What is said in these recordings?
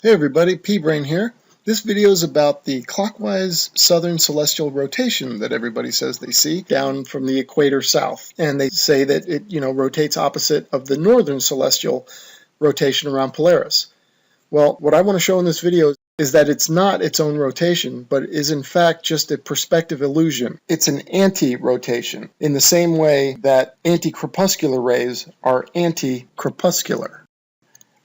Hey everybody, P.Brane here. This video is about the clockwise southern celestial rotation that everybody says they see down from the equator south. And they say that it, rotates opposite of the northern celestial rotation around Polaris. Well, what I want to show in this video is that it's not its own rotation, but is in fact just a perspective illusion. It's an anti-rotation, in the same way that anti-crepuscular rays are anti-crepuscular.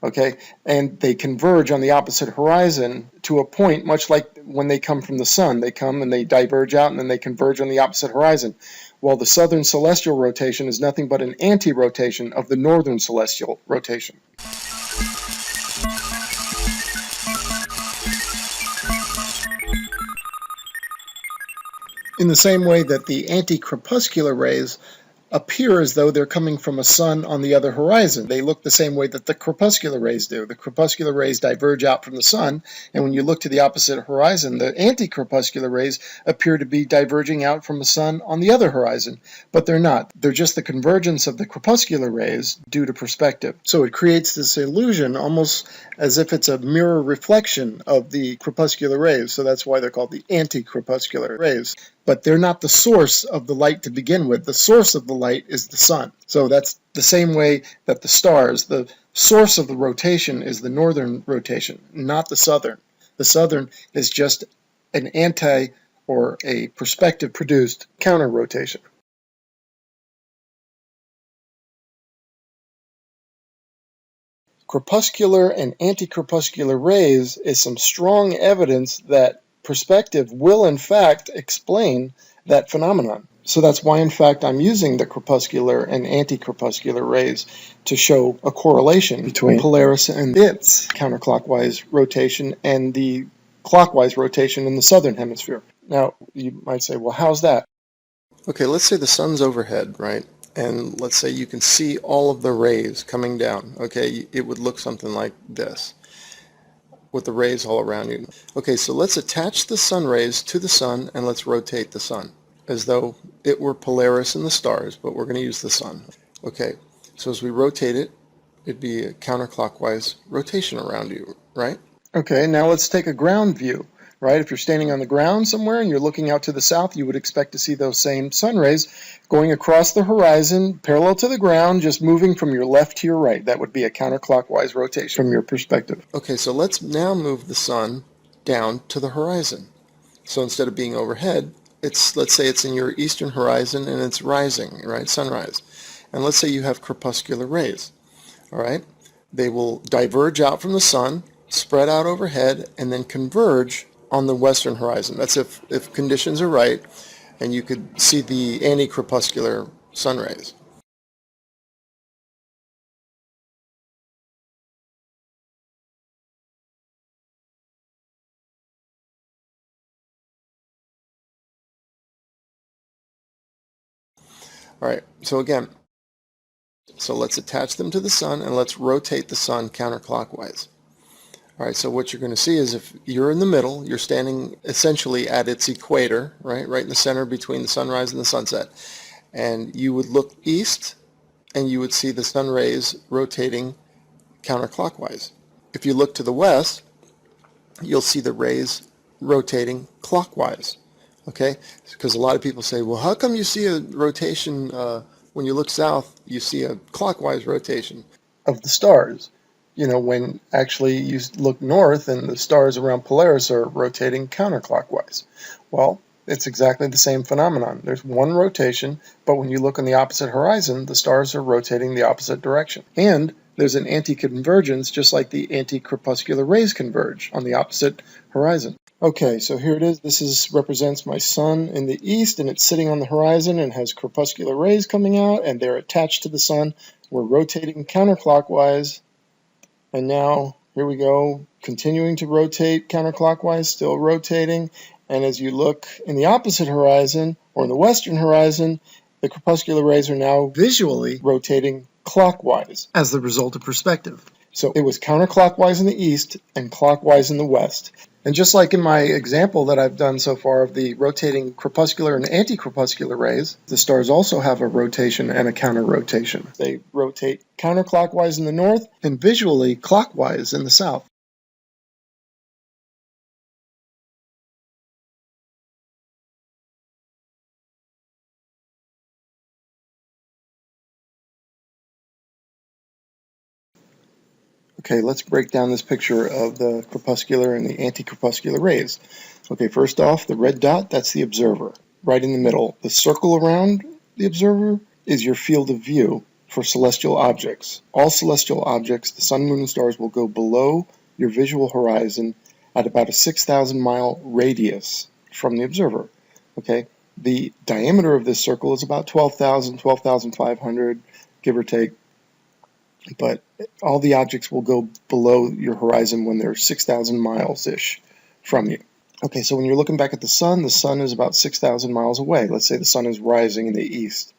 Okay, and they converge on the opposite horizon to a point much like when they come from the sun. They come and they diverge out and then they converge on the opposite horizon. Well, the southern celestial rotation is nothing but an anti-rotation of the northern celestial rotation. In the same way that the anti-crepuscular rays appear as though they're coming from a sun on the other horizon. They look the same way that the crepuscular rays do. The crepuscular rays diverge out from the sun, and when you look to the opposite horizon, the anti-crepuscular rays appear to be diverging out from the sun on the other horizon. But they're not. They're just the convergence of the crepuscular rays due to perspective. So it creates this illusion almost as if it's a mirror reflection of the crepuscular rays. So that's why they're called the anti-crepuscular rays. But they're not the source of the light to begin with. The source of the light is the sun. So that's the same way that the stars, the source of the rotation is the northern rotation, not the southern. The southern is just an anti or a perspective produced counter rotation. Crepuscular and anti-crepuscular rays is some strong evidence that perspective will in fact explain that phenomenon. So that's why in fact I'm using the crepuscular and anti-crepuscular rays to show a correlation between Polaris and its counterclockwise rotation and the clockwise rotation in the southern hemisphere. Now you might say, well, how's that? Okay, let's say the sun's overhead, right? And let's say you can see all of the rays coming down. Okay, it would look something like this, with the rays all around you. Okay, so let's attach the sun rays to the sun and let's rotate the sun as though it were Polaris and the stars, but we're going to use the sun. Okay, so as we rotate it, it'd be a counterclockwise rotation around you, right? Okay, now let's take a ground view, right? If you're standing on the ground somewhere and you're looking out to the south, you would expect to see those same sun rays going across the horizon, parallel to the ground, just moving from your left to your right. That would be a counterclockwise rotation from your perspective. Okay, so let's now move the sun down to the horizon. So instead of being overhead, let's say it's in your eastern horizon and it's rising, right, sunrise. And let's say you have crepuscular rays, all right? They will diverge out from the sun, spread out overhead, and then converge on the western horizon. That's if conditions are right and you could see the anti-crepuscular sun rays. All right, so again, let's attach them to the sun and let's rotate the sun counterclockwise. All right, so what you're going to see is if you're in the middle, you're standing essentially at its equator, right in the center between the sunrise and the sunset, and you would look east and you would see the sun rays rotating counterclockwise. If you look to the west, you'll see the rays rotating clockwise, okay? Because a lot of people say, well, how come you see a rotation when you look south, you see a clockwise rotation of the stars? When actually you look north and the stars around Polaris are rotating counterclockwise. Well, it's exactly the same phenomenon. There's one rotation, but when you look on the opposite horizon, the stars are rotating the opposite direction. And there's an anti-convergence, just like the anti-crepuscular rays converge on the opposite horizon. Okay, so here it is. This represents my sun in the east, and it's sitting on the horizon and has crepuscular rays coming out, and they're attached to the sun. We're rotating counterclockwise. And now, here we go, continuing to rotate counterclockwise, still rotating. And as you look in the opposite horizon, or in the western horizon, the crepuscular rays are now visually rotating clockwise as the result of perspective. So it was counterclockwise in the east and clockwise in the west. And just like in my example that I've done so far of the rotating crepuscular and anti-crepuscular rays, the stars also have a rotation and a counter-rotation. They rotate counterclockwise in the north and visually clockwise in the south. Okay, let's break down this picture of the crepuscular and the anti-crepuscular rays. Okay, first off, the red dot, that's the observer, right in the middle. The circle around the observer is your field of view for celestial objects. All celestial objects, the sun, moon, and stars, will go below your visual horizon at about a 6,000 mile radius from the observer. Okay, the diameter of this circle is about 12,000, 12,500, give or take. But all the objects will go below your horizon when they're 6,000 miles-ish from you. Okay, so when you're looking back at the sun is about 6,000 miles away. Let's say the sun is rising in the east.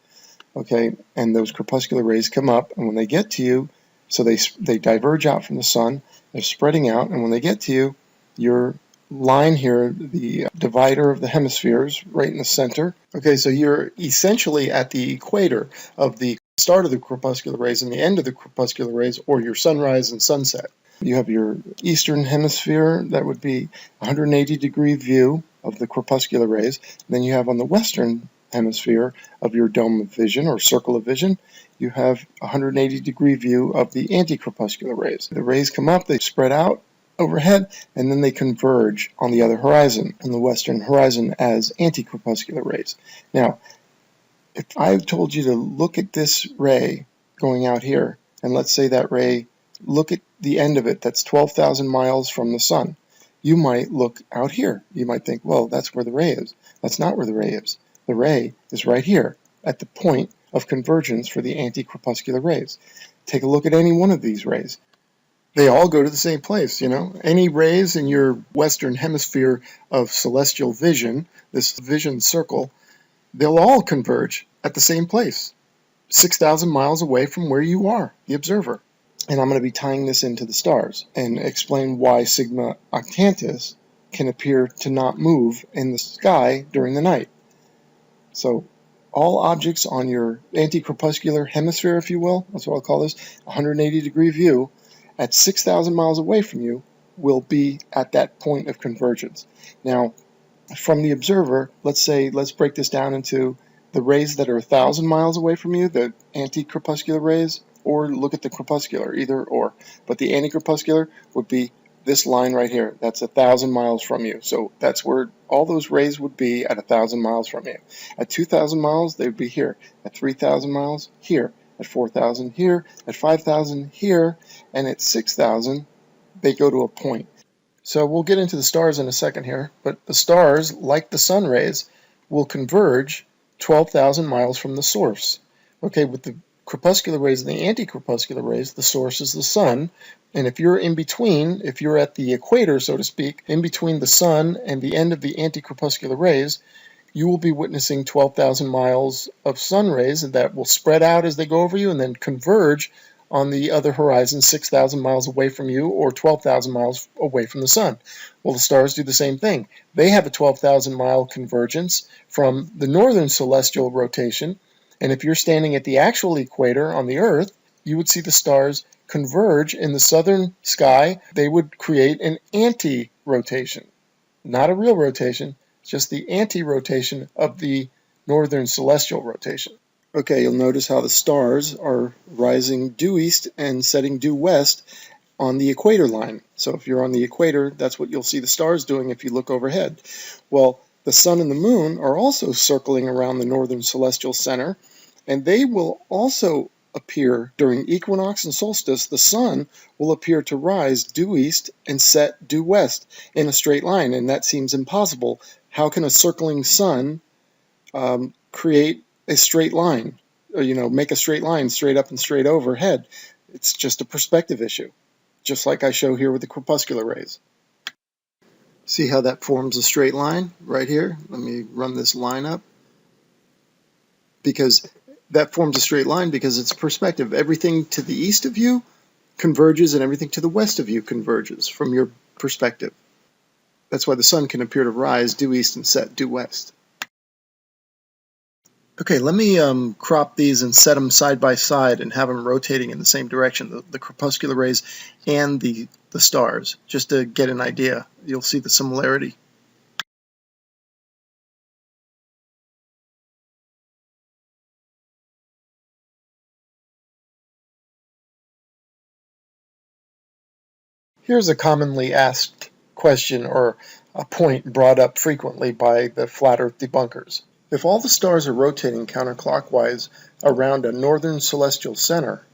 Okay, and those crepuscular rays come up, and when they get to you, so they diverge out from the sun, they're spreading out, and when they get to you, your line here, the divider of the hemispheres, right in the center. Okay, so you're essentially at the equator of the start of the crepuscular rays and the end of the crepuscular rays, or your sunrise and sunset. You have your eastern hemisphere, that would be 180-degree view of the crepuscular rays. And then you have on the western hemisphere of your dome of vision or circle of vision, you have 180-degree view of the anti-crepuscular rays. The rays come up, they spread out overhead, and then they converge on the other horizon, on the western horizon, as anti-crepuscular rays. Now, if I told you to look at this ray going out here, and let's say that ray, look at the end of it, that's 12,000 miles from the sun, you might look out here. You might think, well, that's where the ray is. That's not where the ray is. The ray is right here at the point of convergence for the anti-crepuscular rays. Take a look at any one of these rays. They all go to the same place, you know. Any rays in your western hemisphere of celestial vision, this vision circle, they'll all converge at the same place, 6,000 miles away from where you are, the observer. And I'm going to be tying this into the stars and explain why Sigma Octantis can appear to not move in the sky during the night. So all objects on your anti-crepuscular hemisphere, if you will, that's what I'll call this, 180-degree view, at 6,000 miles away from you, will be at that point of convergence. Now, from the observer, let's break this down into the rays that are 1,000 miles away from you, the anti-crepuscular rays, or look at the crepuscular, either or. But the anti-crepuscular would be this line right here. That's 1,000 miles from you. So that's where all those rays would be at 1,000 miles from you. At 2,000 miles, they would be here. At 3,000 miles, here. At 4,000, here. At 5,000, here. And at 6,000, they go to a point. So we'll get into the stars in a second here, but the stars, like the sun rays, will converge 12,000 miles from the source. Okay, with the crepuscular rays and the anti-crepuscular rays, the source is the sun, and if you're in between, if you're at the equator, so to speak, in between the sun and the end of the anti-crepuscular rays, you will be witnessing 12,000 miles of sun rays that will spread out as they go over you and then converge on the other horizon 6,000 miles away from you or 12,000 miles away from the sun. Well, the stars do the same thing. They have a 12,000 mile convergence from the northern celestial rotation, and if you're standing at the actual equator on the Earth, you would see the stars converge in the southern sky. They would create an anti-rotation, not a real rotation, just the anti-rotation of the northern celestial rotation. Okay, you'll notice how the stars are rising due east and setting due west on the equator line. So if you're on the equator, that's what you'll see the stars doing if you look overhead. Well, the sun and the moon are also circling around the northern celestial center, and they will also appear during equinox and solstice. The sun will appear to rise due east and set due west in a straight line, and that seems impossible. How can a circling sun create a straight line, or, make a straight line straight up and straight overhead? It's just a perspective issue, just like I show here with the crepuscular rays. See how that forms a straight line right here? Let me run this line up. Because that forms a straight line because it's perspective. Everything to the east of you converges and everything to the west of you converges from your perspective. That's why the sun can appear to rise due east and set due west. Okay, let me crop these and set them side by side and have them rotating in the same direction, the crepuscular rays and the stars, just to get an idea. You'll see the similarity. Here's a commonly asked question or a point brought up frequently by the flat Earth debunkers. If all the stars are rotating counterclockwise around a northern celestial center,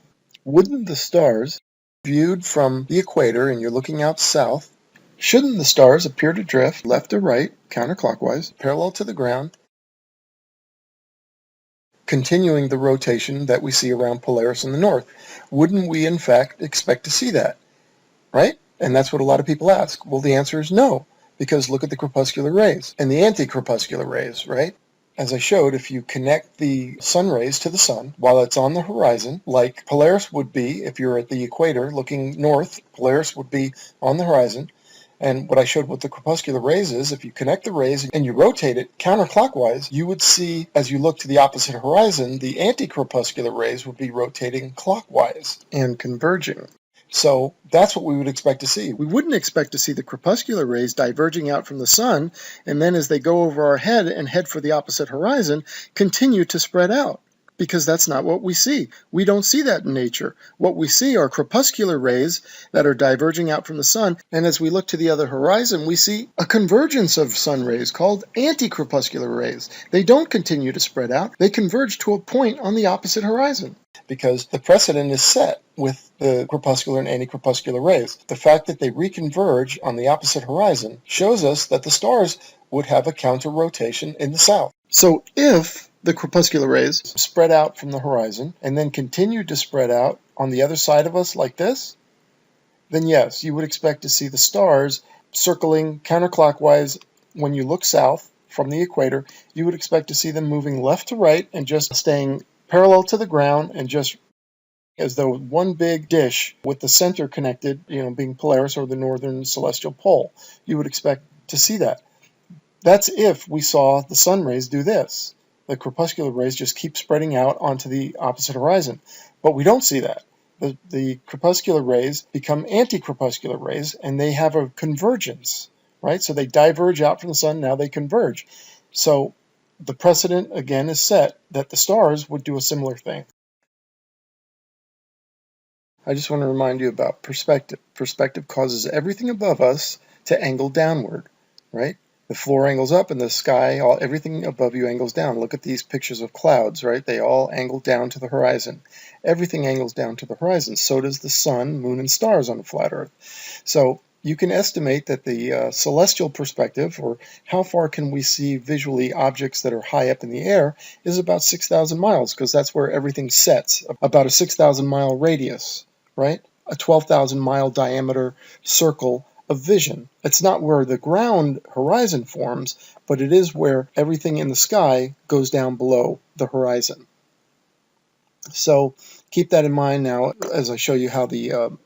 wouldn't the stars, viewed from the equator and you're looking out south, shouldn't the stars appear to drift left or right, counterclockwise, parallel to the ground, continuing the rotation that we see around Polaris in the north? Wouldn't we, in fact, expect to see that? Right? And that's what a lot of people ask. Well, the answer is no, because look at the crepuscular rays and the anti-crepuscular rays, right? As I showed, if you connect the sun rays to the sun while it's on the horizon, like Polaris would be if you're at the equator looking north, Polaris would be on the horizon. And what I showed with the crepuscular rays is if you connect the rays and you rotate it counterclockwise, you would see, as you look to the opposite horizon, the anti-crepuscular rays would be rotating clockwise and converging. So that's what we would expect to see. We wouldn't expect to see the crepuscular rays diverging out from the sun, and then as they go over our head and head for the opposite horizon, continue to spread out, because that's not what we see. We don't see that in nature. What we see are crepuscular rays that are diverging out from the sun, and as we look to the other horizon, we see a convergence of sun rays called anti-crepuscular rays. They don't continue to spread out. They converge to a point on the opposite horizon, because the precedent is set with the crepuscular and anti-crepuscular rays. The fact that they reconverge on the opposite horizon shows us that the stars would have a counter-rotation in the south. So if the crepuscular rays spread out from the horizon and then continue to spread out on the other side of us like this, then yes, you would expect to see the stars circling counterclockwise. When you look south from the equator, you would expect to see them moving left to right and just staying parallel to the ground and just as though one big dish with the center connected, being Polaris or the northern celestial pole. You would expect to see that. That's if we saw the sun rays do this. The crepuscular rays just keep spreading out onto the opposite horizon. But we don't see that. The crepuscular rays become anti-crepuscular rays, and they have a convergence, right? So they diverge out from the sun, now they converge. So the precedent, again, is set that the stars would do a similar thing. I just want to remind you about perspective. Perspective causes everything above us to angle downward, right? The floor angles up and the sky, everything above you angles down. Look at these pictures of clouds, right? They all angle down to the horizon. Everything angles down to the horizon. So does the sun, moon, and stars on a flat Earth. So you can estimate that the celestial perspective, or how far can we see visually objects that are high up in the air, is about 6,000 miles, because that's where everything sets, about a 6,000 mile radius, right? A 12,000 mile diameter circle of vision. It's not where the ground horizon forms, but it is where everything in the sky goes down below the horizon. So keep that in mind now as I show you how the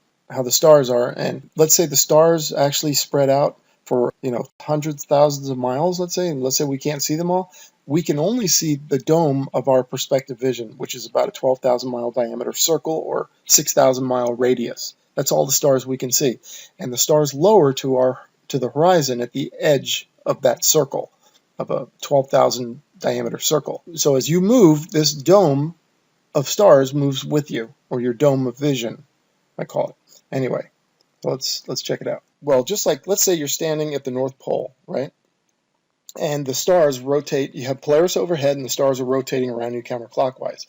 stars are. And let's say the stars actually spread out for hundreds, thousands of miles, let's say, and let's say we can't see them all. We can only see the dome of our perspective vision, which is about a 12,000 mile diameter circle or 6,000 mile radius. That's all the stars we can see. And the stars lower to the horizon at the edge of that circle, of a 12,000 diameter circle. So as you move, this dome of stars moves with you, or your dome of vision, I call it. Anyway, let's check it out. Well, just like, let's say you're standing at the North Pole, right? And the stars rotate. You have Polaris overhead, and the stars are rotating around you counterclockwise.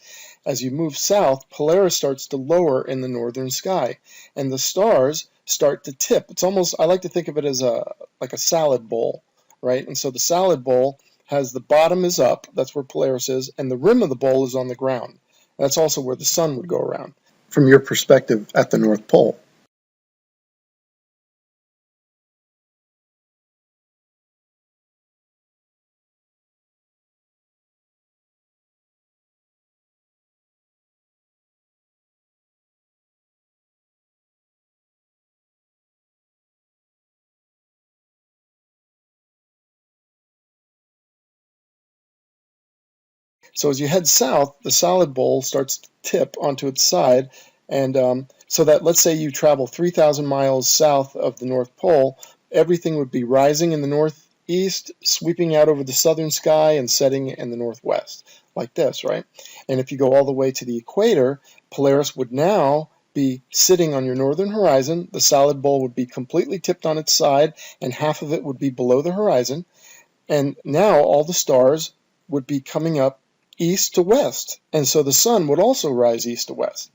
As you move south, Polaris starts to lower in the northern sky, and the stars start to tip. It's almost, I like to think of it as like a salad bowl, right? And so the salad bowl has the bottom is up, that's where Polaris is, and the rim of the bowl is on the ground. That's also where the sun would go around, from your perspective at the North Pole. So as you head south, the salad bowl starts to tip onto its side, and so that, let's say you travel 3,000 miles south of the North Pole, everything would be rising in the northeast, sweeping out over the southern sky, and setting in the northwest, like this, right? And if you go all the way to the equator, Polaris would now be sitting on your northern horizon. The solid bowl would be completely tipped on its side, and half of it would be below the horizon. And now all the stars would be coming up east to west. And so the sun would also rise east to west.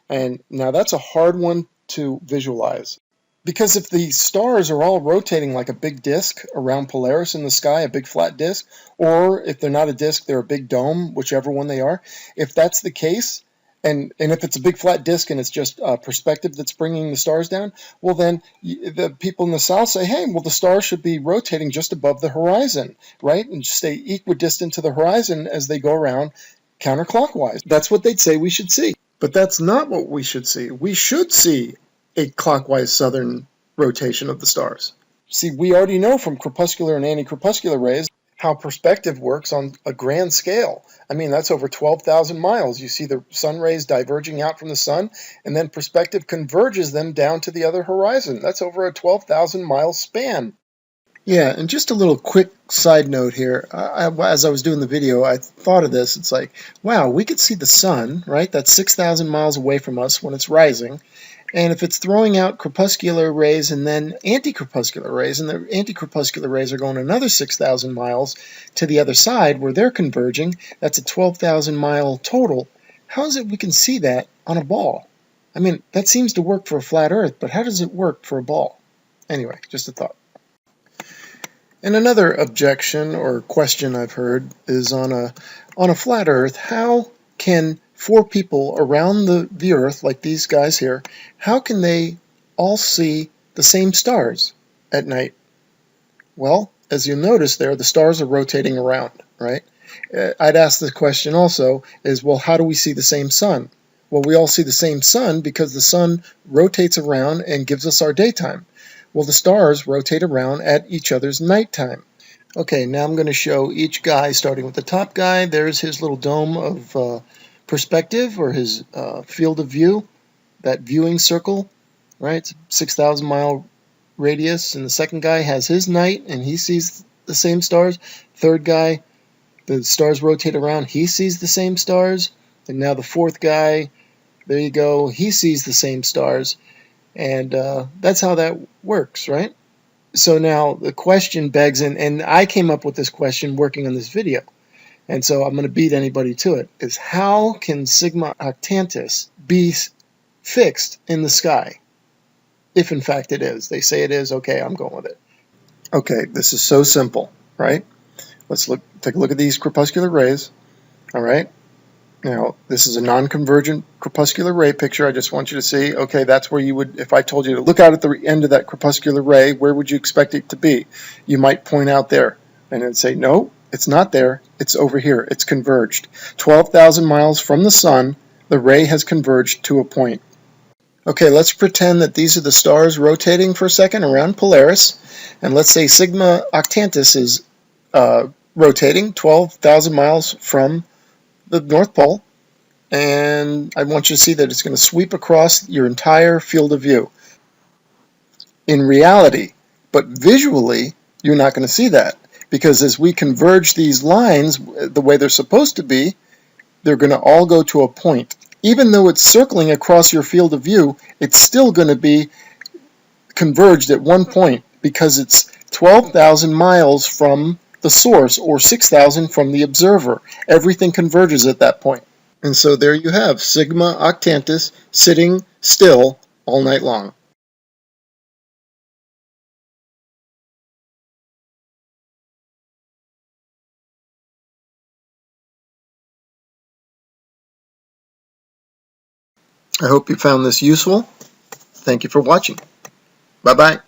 And now that's a hard one to visualize. Because if the stars are all rotating like a big disk around Polaris in the sky, a big flat disk, or if they're not a disk, they're a big dome, whichever one they are, if that's the case, and if it's a big flat disk and it's just perspective that's bringing the stars down, well then the people in the south say, hey, well the stars should be rotating just above the horizon, right? And stay equidistant to the horizon as they go around counterclockwise. That's what they'd say we should see. But that's not what we should see. We should see a clockwise southern rotation of the stars. See, we already know from crepuscular and anti-crepuscular rays how perspective works on a grand scale. I mean, that's over 12,000 miles. You see the sun rays diverging out from the sun, and then perspective converges them down to the other horizon. That's over a 12,000 mile span. Yeah, and just a little quick side note here. As I was doing the video, I thought of this. It's like, wow, we could see the sun, right? That's 6,000 miles away from us when it's rising. And if it's throwing out crepuscular rays and then anti-crepuscular rays, and the anti-crepuscular rays are going another 6,000 miles to the other side where they're converging, that's a 12,000 mile total. How is it we can see that on a ball? I mean, that seems to work for a flat Earth, but how does it work for a ball? Anyway, just a thought. And another objection or question I've heard is on a flat Earth, how can four people around the Earth, like these guys here, how can they all see the same stars at night? Well, as you'll notice there, the stars are rotating around, right? I'd ask the question also is, well, how do we see the same sun? Well, we all see the same sun because the sun rotates around and gives us our daytime. Well, the stars rotate around at each other's nighttime. Okay, now I'm going to show each guy, starting with the top guy. There's his little dome of perspective, or his field of view, that viewing circle, right? It's 6,000 mile radius. And the second guy has his night, and he sees the same stars. Third guy, the stars rotate around, he sees the same stars. And now the fourth guy, there you go, he sees the same stars. And that's how that works, right? So now the question begs, and I came up with this question working on this video, and so I'm going to beat anybody to it, is how can Sigma Octantis be fixed in the sky? If in fact it is. They say it is. Okay, I'm going with it. Okay, this is so simple, right? Let's take a look at these crepuscular rays, all right? Now, this is a non-convergent crepuscular ray picture. I just want you to see, okay, that's where you would, if I told you to look out at the end of that crepuscular ray, where would you expect it to be? You might point out there, and then say, no, it's not there, it's over here, it's converged. 12,000 miles from the sun, the ray has converged to a point. Okay, let's pretend that these are the stars rotating for a second around Polaris, and let's say Sigma Octantis is rotating 12,000 miles from the North Pole, and I want you to see that it's going to sweep across your entire field of view. In reality, but visually, you're not going to see that, because as we converge these lines the way they're supposed to be, they're going to all go to a point. Even though it's circling across your field of view, it's still going to be converged at one point, because it's 12,000 miles from the source, or 6,000 from the observer. Everything converges at that point. And so there you have Sigma Octantis sitting still all night long. I hope you found this useful. Thank you for watching. Bye-bye.